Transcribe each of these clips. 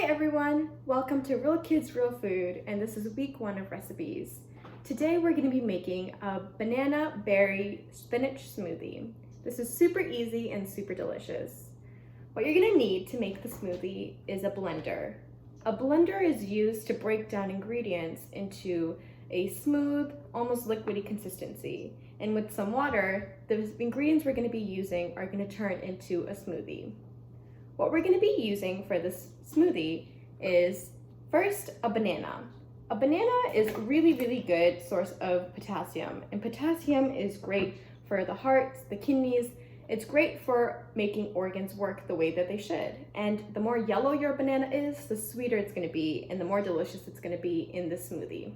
everyone, welcome to Real Kids Real Food, and this is week 1 of recipes. Today we're going to be making a banana berry spinach smoothie. This is super easy and super delicious. What you're going to need to make the smoothie is a blender. A blender is used to break down ingredients into a smooth, almost liquidy consistency. And with some water, the ingredients we're going to be using are going to turn into a smoothie. What we're going to be using for this smoothie is first a banana. A banana is a really good source of potassium, and potassium is great for the heart, the kidneys. It's great for making organs work the way that they should. And the more yellow your banana is, the sweeter it's going to be and the more delicious it's going to be in the smoothie.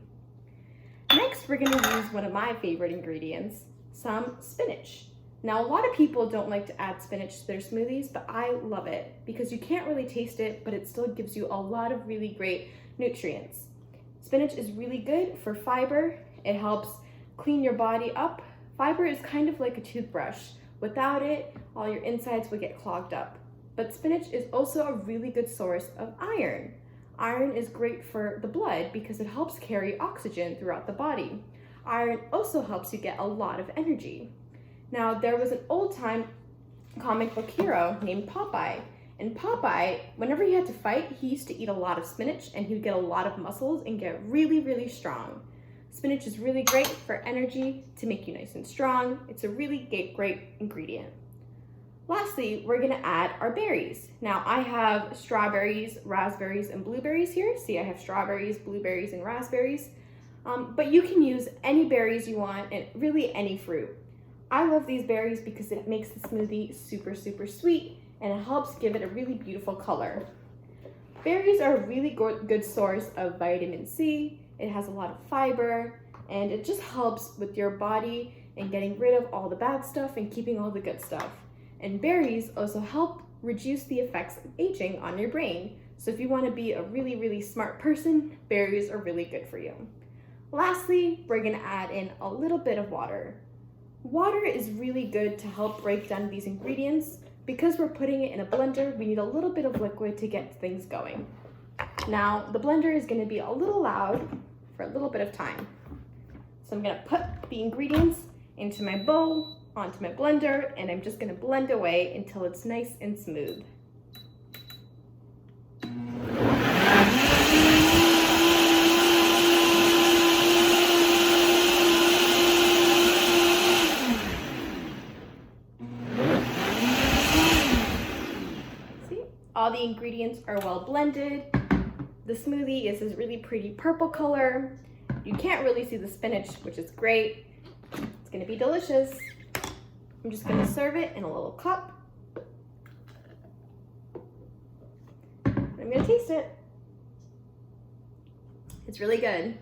Next, we're going to use one of my favorite ingredients, some spinach. Now, a lot of people don't like to add spinach to their smoothies, but I love it because you can't really taste it, but it still gives you a lot of really great nutrients. Spinach is really good for fiber. It helps clean your body up. Fiber is kind of like a toothbrush. Without it, all your insides would get clogged up. But spinach is also a really good source of iron. Iron is great for the blood because it helps carry oxygen throughout the body. Iron also helps you get a lot of energy. Now, there was an old-time comic book hero named Popeye. And Popeye, whenever he had to fight, he used to eat a lot of spinach and he would get a lot of muscles and get really strong. Spinach is really great for energy, to make you nice and strong. It's a really great ingredient. Lastly, we're gonna add our berries. Now, I have strawberries, raspberries, and blueberries here. See, I have strawberries, blueberries, and raspberries. But you can use any berries you want and really any fruit. I love these berries because it makes the smoothie super sweet and it helps give it a really beautiful color. Berries are a really good source of vitamin C. It has a lot of fiber and it just helps with your body and getting rid of all the bad stuff and keeping all the good stuff. And berries also help reduce the effects of aging on your brain. So if you want to be a really smart person, berries are really good for you. Lastly, we're going to add in a little bit of water. Water is really good to help break down these ingredients. Because we're putting it in a blender, we need a little bit of liquid to get things going. Now, the blender is going to be a little loud for a little bit of time. So I'm going to put the ingredients into my bowl, onto my blender, and I'm just going to blend away until it's nice and smooth. All the ingredients are well blended. The smoothie is this really pretty purple color. You can't really see the spinach, which is great. It's gonna be delicious. I'm just gonna serve it in a little cup. I'm gonna taste it. It's really good.